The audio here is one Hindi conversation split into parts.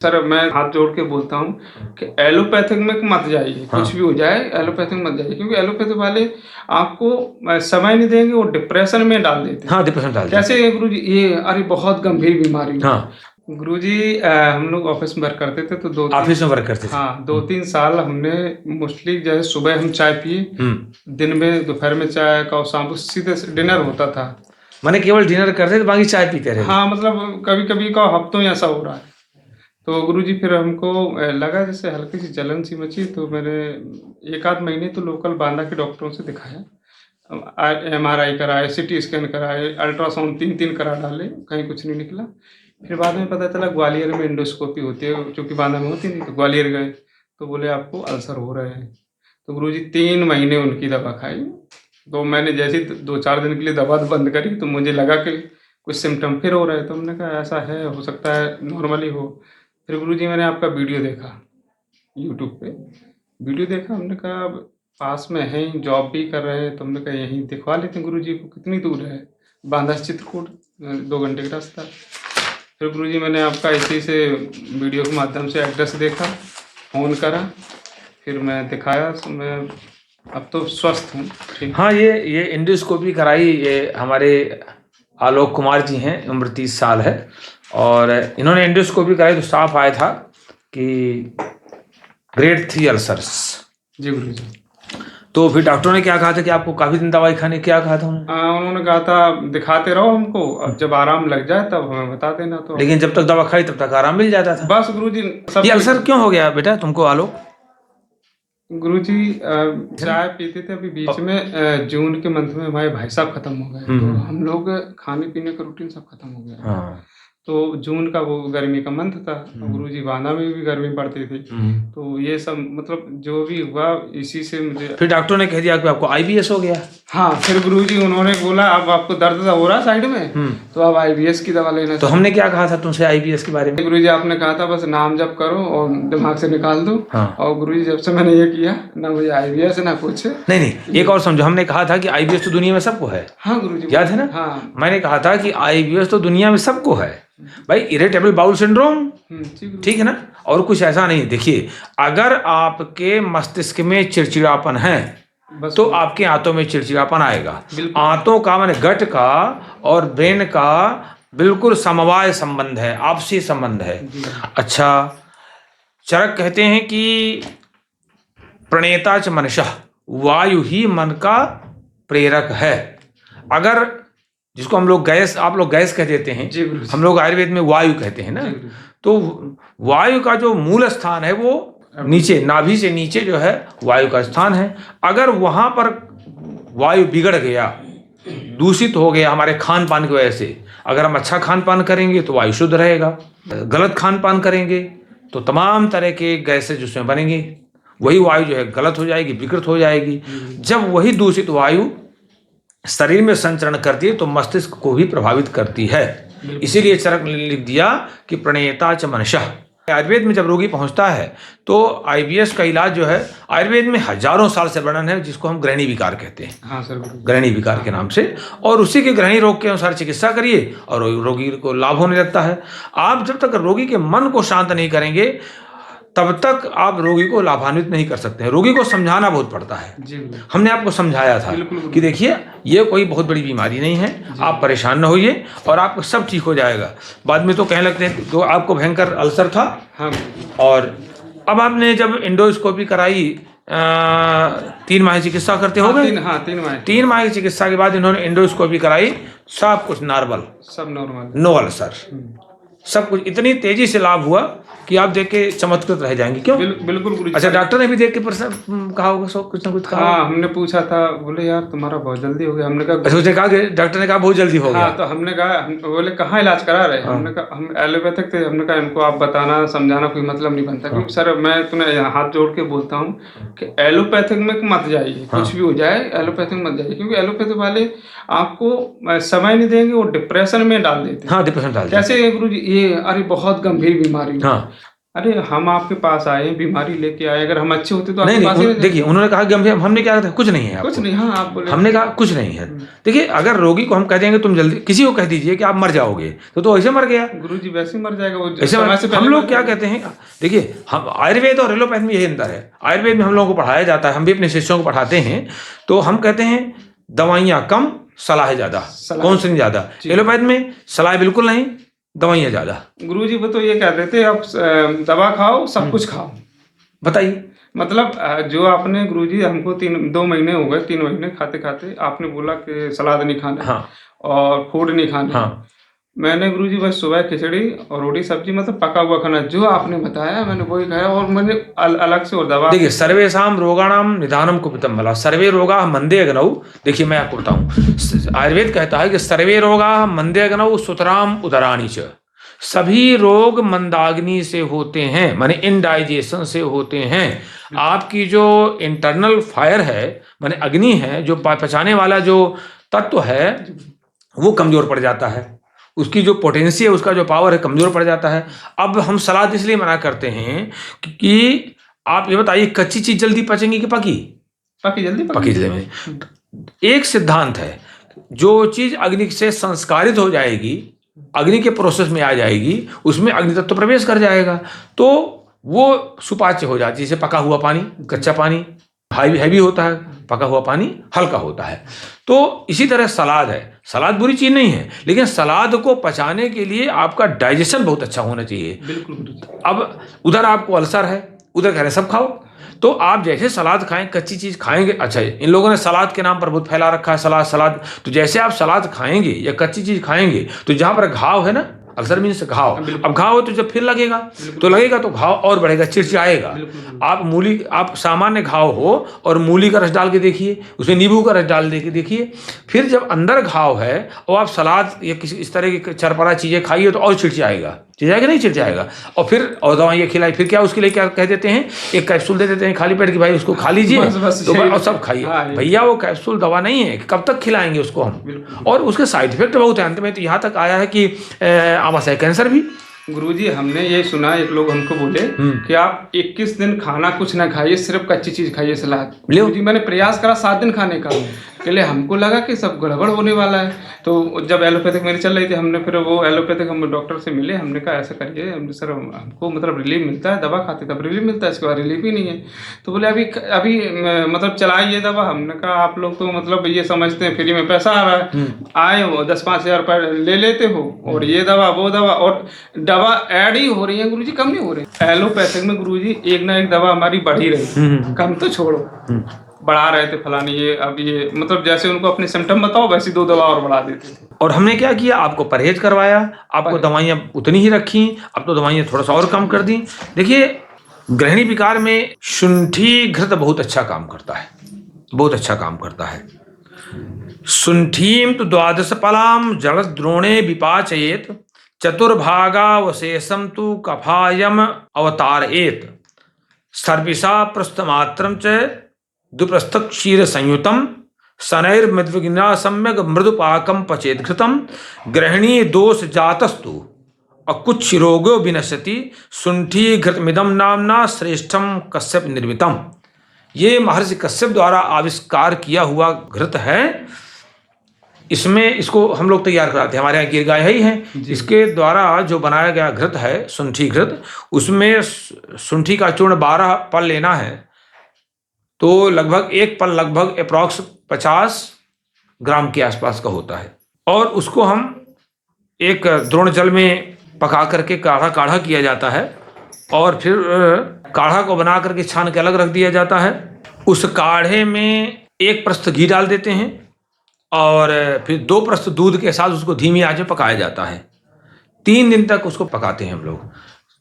सर मैं हाथ जोड़ के बोलता हूँ कि एलोपैथिक में मत जाइए। हाँ। कुछ भी हो जाए एलोपैथिक मत जाइए, क्योंकि एलोपैथिक वाले आपको समय नहीं देंगे, वो डिप्रेशन में डाल देते हैं। हाँ, डिप्रेशन डाल देते कैसे गुरुजी? ये अरे बहुत गंभीर बीमारी हैं। है हाँ, गुरुजी। हम लोग ऑफिस में वर्क करते थे तो ऑफिस में वर्क करते थे। हाँ 2-3 साल हमने मोस्टली जैसे सुबह हम चाय पिए, दिन में दोपहर में चाय का और शाम को सीधे डिनर होता था। माने केवल डिनर करते थे, बाकी चाय पीते रहे। हाँ मतलब कभी कभी का हफ्तों ऐसा हो रहा है। तो गुरुजी फिर हमको लगा जैसे हल्की सी जलन सी मची, तो मैंने 1 आध महीने तो लोकल बांदा के डॉक्टरों से दिखाया। MRI कराए, CT स्कैन कराए, अल्ट्रासाउंड 3-3 करा डाले, कहीं कुछ नहीं निकला। फिर बाद में पता चला ग्वालियर में एंडोस्कोपी होती है, चूँकि बांदा में होती नहीं, तो ग्वालियर गए तो बोले आपको अल्सर हो रहे हैं। तो गुरुजी 3 महीने उनकी दवा खाई। तो मैंने जैसे ही 2-4 दिन के लिए दवा बंद करी तो मुझे लगा कि कुछ सिम्टम फिर हो रहे हैं, तो हमने कहा ऐसा है, हो सकता है नॉर्मली हो। फिर गुरुजी मैंने आपका वीडियो देखा यूट्यूब पे, वीडियो देखा, हमने कहा अब पास में हैं, जॉब भी कर रहे हैं, तो हमने कहा यहीं दिखवा लेते हैं गुरुजी को। कितनी दूर है? बांदा से चित्रकूट 2 घंटे का रास्ता। फिर गुरुजी मैंने आपका इसी से वीडियो के माध्यम से एड्रेस देखा, फ़ोन करा, फिर मैं दिखाया, तो मैं अब तो स्वस्थ हूँ। ठीक। हाँ, ये एंडोस्कोपी कराई, ये हमारे आलोक कुमार जी हैं, उम्र 30 साल है, और इन्होंने एंडोस्कोपी कराई तो साफ आया था कि ग्रेड 3 अल्सर्स। जी गुरुजी। तो फिर डॉक्टरों ने क्या कहा था कि आपको काफ़ी दिन दवाई खाने, क्या कहा था उन्होंने? उन्होंने कहा था दिखाते रहो हमको, अब जब आराम लग जाए तब हमें बता देना। तो लेकिन जब तक दवा खाई तब तक आराम मिल जाता था। बस गुरुजी सब ये अल्सर क्यों हो गया बेटा तुमको आलोक? गुरुजी चाय पीते थे, अभी बीच में जून के मंथ में हमारे भाई साहब खत्म हो गए, तो हम लोग खाने पीने का रूटीन सब खत्म हो गया। हाँ। तो जून का वो गर्मी का मंथ था, गुरुजी बांदा में भी गर्मी पड़ती थी, तो ये सब मतलब जो भी हुआ इसी से मुझे। फिर डॉक्टर ने कह दिया कि आपको IBS हो गया। हाँ फिर गुरुजी उन्होंने बोला अब आपको दर्द हो रहा है साइड में, तो अब IBS की दवा लेना। तो हमने क्या कहा था तुमसे IBS के बारे में? गुरुजी आपने कहा था बस नाम जप करो और दिमाग से निकाल दो। हाँ। और गुरुजी जब से मैंने ये किया, ना मुझे IBS ना कुछ। नहीं, एक और समझो, हमने कहा था कि IBS तो दुनिया में सबको है। हाँ गुरुजी, याद है ना? हाँ। मैंने कहा था कि IBS तो दुनिया में सबको है भाई, इरिटेबल बाउल सिंड्रोम, ठीक है ना? और कुछ ऐसा नहीं। देखिए, अगर आपके मस्तिष्क में चिड़चिड़ापन है तो आपके आंतों में चिड़चिड़ापन आएगा। आंतों का माने गट का और ब्रेन का बिल्कुल समवाय संबंध है, आपसी संबंध है। अच्छा, चरक कहते हैं कि प्रणेता च मनशः, वायु ही मन का प्रेरक है। अगर जिसको हम लोग गैस, आप लोग गैस कह देते हैं, हम लोग आयुर्वेद में वायु कहते हैं ना, तो वायु का जो मूल स्थान है वो नीचे, नाभि से नीचे जो है वायु का स्थान है। अगर वहां पर वायु बिगड़ गया, दूषित हो गया हमारे खान पान की वजह से, अगर हम अच्छा खान पान करेंगे तो वायु शुद्ध रहेगा, गलत खान पान करेंगे तो तमाम तरह के गैसेज उसमें बनेंगे, वही वायु जो है गलत हो जाएगी, विकृत हो जाएगी। जब वही दूषित वायु शरीर में संचरण करती है तो मस्तिष्क को भी प्रभावित करती है। इसीलिए चरक ने लिख दिया कि प्रणेता च मनशः। आयुर्वेद में जब रोगी पहुंचता है तो IBS का इलाज जो है आयुर्वेद में हजारों साल से वर्णन है, जिसको हम ग्रहणी विकार कहते हैं। हाँ सर, ग्रहणी विकार के नाम से, और उसी के ग्रहणी रोग के अनुसार चिकित्सा करिए और रोगी को लाभ होने लगता है। आप जब तक रोगी के मन को शांत नहीं करेंगे तब तक आप रोगी को लाभान्वित नहीं कर सकते हैं। रोगी को समझाना बहुत पड़ता है। हमने आपको समझाया था कि देखिए ये कोई बहुत बड़ी बीमारी नहीं है, आप परेशान न होइए और आपको सब ठीक हो जाएगा। बाद में तो कहने लगते हैं तो आपको भयंकर अल्सर था। हाँ। और अब आपने जब एंडोस्कोपी कराई, 3 माह चिकित्सा करते हो गए। हाँ 3 माह की चिकित्सा के बाद इन्होंने एंडोस्कोपी कराई, सब कुछ नॉर्मल, सब नॉर्मल, नो अल्सर, सब कुछ। इतनी तेजी से लाभ हुआ कि आप देख के चमत्कृत रह जाएंगे। क्यों? बिल्कुल गुरुजी। अच्छा, डॉक्टर ने भी देख के कहा होगा सब कुछ ना कुछ कहा। हाँ हमने पूछा था, बोले यार तुम्हारा बहुत जल्दी हो गया। हमने कहा अच्छा, उसने कहा कि डॉक्टर ने कहा बहुत जल्दी हो गया। हाँ, तो हमने कहा, बोले कहाँ इलाज करा रहे? हमने कहा हम एलोपैथिक थे। हमने कहा इनको आप बताना समझाना कोई मतलब नहीं बनता, क्योंकि सर मैं तुम्हें हाथ जोड़ के बोलता हूँ कि एलोपैथिक में मत जाइए। कुछ भी हो जाए एलोपैथिक मत जाइए, क्योंकि एलोपैथिक वाले आपको समय नहीं देंगे, वो डिप्रेशन में डाल देते हैं। हाँ, डिप्रेशन डाल देते हैं। कैसे गुरुजी? ये अरे बहुत गंभीर बीमारी है। अरे हम आपके पास आए, बीमारी लेके आए, अगर हम अच्छे होते तो नहीं आपके पास ही नहीं, नहीं देखिए उन्होंने कहा कि हमने क्या कहा, कुछ नहीं है कुछ आपको। नहीं, हाँ आप बोले। हमने कहा कुछ नहीं है। देखिए अगर रोगी को हम कह देंगे तुम जल्दी, किसी को कह दीजिए कि आप मर जाओगे, तो ऐसे मर गया। गुरुजी वैसे ही मर जाएगा वो, ऐसे समय से हम पहले लोग मर क्या जाएगा। कहते हैं, देखिए हम आयुर्वेद और एलोपैथ में यही अंतर है। आयुर्वेद में हम लोगों को पढ़ाया जाता है, हम भी अपने शिष्यों को पढ़ाते हैं, तो हम कहते हैं दवाइयाँ कम, सलाह ज़्यादा, काउंसलिंग ज़्यादा। एलोपैथ में सलाह बिल्कुल नहीं, दवाइयाँ ज़्यादा। गुरुजी वो तो ये कह देते आप दवा खाओ, सब कुछ खाओ। बताइए, मतलब जो आपने गुरुजी हमको 2 महीने हो गए, 3 महीने खाते खाते आपने बोला कि सलाद नहीं खाना हाँ और फूड नहीं खाना। हाँ, मैंने गुरुजी बस सुबह खिचड़ी और रोटी सब्जी, मतलब पका हुआ खाना जो आपने बताया मैंने वही खाया, और मैंने अलग से और दवा। देखिए सर्वेषाम रोगाणाम निदानम कुपितम भला, सर्वे रोगा मंदे अग्नौ। देखिए मैं आपको बताऊं, आयुर्वेद कहता है कि सर्वे रोगा मंदे अग्नौ सुतराम उदराणी च, सभी रोग मंदाग्नि से होते हैं, माने इनडाइजेशन से होते हैं। आपकी जो इंटरनल फायर है, माने अग्नि है, जो पचाने वाला जो तत्व है वो कमजोर पड़ जाता है, उसकी जो पोटेंसी है, उसका जो पावर है कमजोर पड़ जाता है। अब हम सलाद इसलिए मना करते हैं कि आप ये बताइए कच्ची चीज जल्दी पचेंगी कि पकी? पकी जल्दी पकी जल्दी। एक सिद्धांत है, जो चीज अग्नि से संस्कारित हो जाएगी, अग्नि के प्रोसेस में आ जाएगी, उसमें अग्नि तत्व प्रवेश कर जाएगा, तो वो सुपाच्य हो जाती है। जैसे पका हुआ पानी, कच्चा पानी हैवी होता है, पका हुआ पानी हल्का होता है। तो इसी तरह सलाद है, सलाद बुरी चीज नहीं है, लेकिन सलाद को पचाने के लिए आपका डाइजेशन बहुत अच्छा होना चाहिए। बिल्कुल। अब उधर आपको अल्सर है, उधर कह रहे सब खाओ, तो आप जैसे सलाद खाएं, कच्ची चीज खाएंगे। अच्छा, इन लोगों ने सलाद के नाम पर बहुत फैला रखा है, सलाद सलाद। तो जैसे आप सलाद खाएंगे या कच्ची चीज खाएंगे, तो जहां पर घाव है ना, अल्सर मीन्स घाव, अब घाव हो तो जब फिर लगेगा, तो घाव और बढ़ेगा, चिड़चिड़ाएगा। आप सामान्य घाव हो और मूली का रस डाल के देखिए, उसमें नींबू का रस डाल के देखिए, फिर जब अंदर घाव है और आप सलाद या किसी इस तरह की चरपरा चीजें खाइए, तो और चिड़चिड़ाएगा, चिड़चिड़ाएगा नहीं चिड़चिड़ाएगा। और फिर और दवाइयाँ खिलाई, फिर क्या उसके लिए क्या कह देते हैं, एक कैप्सूल दे देते हैं खाली पेट की, भाई उसको खा लीजिए तो और सब खाइए। भैया वो कैप्सूल दवा नहीं है, कब तक खिलाएंगे उसको हम, और उसके साइड इफेक्ट बहुत है। अंत में तो यहाँ तक आया है कि आमाशय कैंसर भी। गुरुजी हमने ये सुना, एक लोग हमको बोले कि आप 21 दिन खाना कुछ ना खाइए, सिर्फ कच्ची चीज खाइए सलाद। गुरुजी मैंने प्रयास करा 7 दिन खाने का, पहले हमको लगा कि सब गड़बड़ होने वाला है। तो जब एलोपैथिक मेरी चल रही थी, हमने फिर वो एलोपैथिक हम डॉक्टर से मिले, हमने कहा ऐसा करिए सर, हमको मतलब रिलीफ मिलता है, दवा खाते तब रिलीफ मिलता है, इसके बाद रिलीफ ही नहीं है। तो बोले अभी अभी मतलब चलाइए दवा। हमने कहा आप लोग तो मतलब ये समझते हैं फ्री में पैसा आ रहा है, आए हो 10-5 हज़ार रुपये ले लेते हो, और ये दवा वो दवा, और दवा ऐड ही हो रही है गुरुजी, कम नहीं हो रही। एलोपैथिक में गुरुजी एक ना एक दवा हमारी बढ़ ही रही, कम तो छोड़ो, बढ़ा रहे थे फलानी ये, अब ये मतलब जैसे उनको अपने सिम्टम बताओ वैसी 2 दवा और बढ़ा देते थे। और हमने क्या किया, आपको परहेज करवाया, आपको दवाइयाँ उतनी ही रखी, अब तो दवाइयाँ थोड़ा सा और कम कर दी। देखिए गृहिणी विकार में शुंठी घृत बहुत अच्छा काम करता है, बहुत अच्छा काम करता है। शुंठीम तो 12 फलाम जलद्रोणे विपाचयेत, चतुर्भागावशेषम तु कफायम अवतारयेत, सर्पिषा प्रस्थमात्रम च दुप्रस्थ क्षीर संयुतम, शनैर्मृद्विग्ना सम्यक मृदुपाकम पचेत घृतम, गृहिणी दोष जातस्तु अकुच्छ रोगो विनश्यति, शुंठी घृतमिदम नामना श्रेष्ठम कश्यप निर्मितम। ये महर्षि कश्यप द्वारा आविष्कार किया हुआ घृत है। इसमें इसको हम लोग तैयार कराते हैं, हमारे यहाँ गिर गाय ही है, इसके द्वारा जो बनाया गया घृत है शुंठी घृत, उसमें शुंठी का चूर्ण 12 पल लेना है, तो लगभग एक पल लगभग अप्रॉक्स 50 ग्राम के आसपास का होता है, और उसको हम एक द्रोण जल में पका करके काढ़ा किया जाता है, और फिर काढ़ा को बना करके छान के अलग रख दिया जाता है। उस काढ़े में 1 प्रस्थ घी डाल देते हैं, और फिर 2 प्रस्थ दूध के साथ उसको धीमी आंच में पकाया जाता है। 3 दिन तक उसको पकाते हैं हम लोग।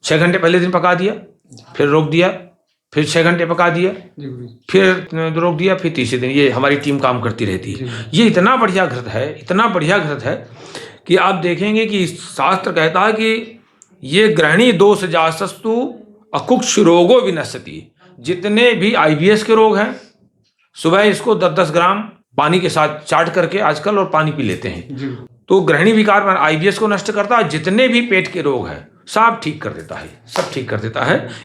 6 घंटे पहले दिन पका दिया, फिर रोक दिया, फिर 6 घंटे पका दिया, फिर रोक दिया, फिर तीसरे दिन। ये हमारी टीम काम करती रहती है। ये इतना बढ़िया घृत है, इतना बढ़िया घृत है कि आप देखेंगे कि शास्त्र कहता है कि ये गृहिणी दोष जासस्तु अकुक्ष रोगो विनश्यति। जितने भी IBS के रोग हैं, सुबह इसको 10-10 ग्राम पानी के साथ चाट करके आजकल और पानी पी लेते हैं, तो गृहिणी विकार में IBS को नष्ट करता है। जितने भी पेट के रोग हैं सब ठीक कर देता है, सब ठीक कर देता है।